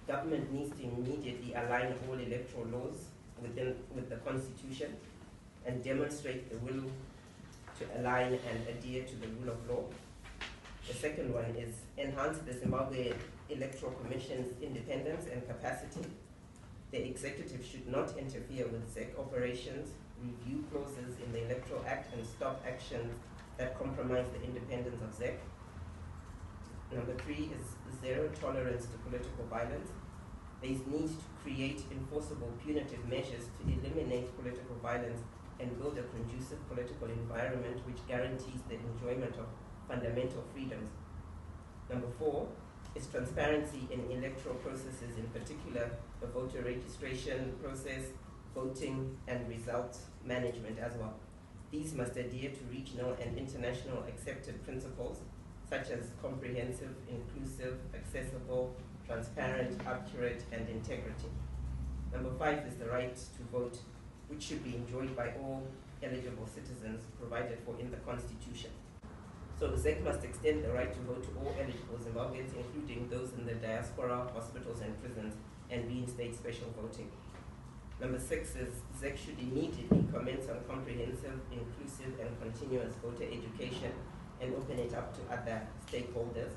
Government needs to immediately align all electoral laws with the Constitution and demonstrate the will to align and adhere to the rule of law. The second one is enhance the Zimbabwe Electoral Commission's independence and capacity. The executive should not interfere with ZEC operations, review clauses in the Electoral Act, and stop actions that compromise the independence of ZEC. Number 3 is zero tolerance to political violence. There is need to create enforceable punitive measures to eliminate political violence and build a conducive political environment which guarantees the enjoyment of fundamental freedoms. Number 4 is transparency in electoral processes, in particular the voter registration process, voting, and results management as well. These must adhere to regional and international accepted principles such as comprehensive, inclusive, accessible, transparent, accurate, and integrity. Number 5 is the right to vote, which should be enjoyed by all eligible citizens provided for in the Constitution. So the ZEC must extend the right to vote to all eligible Zimbabweans, including those in the diaspora, hospitals, and prisons, and reinstate special voting. Number 6 is ZEC should immediately commence on comprehensive, inclusive, and continuous voter education and open it up to other stakeholders.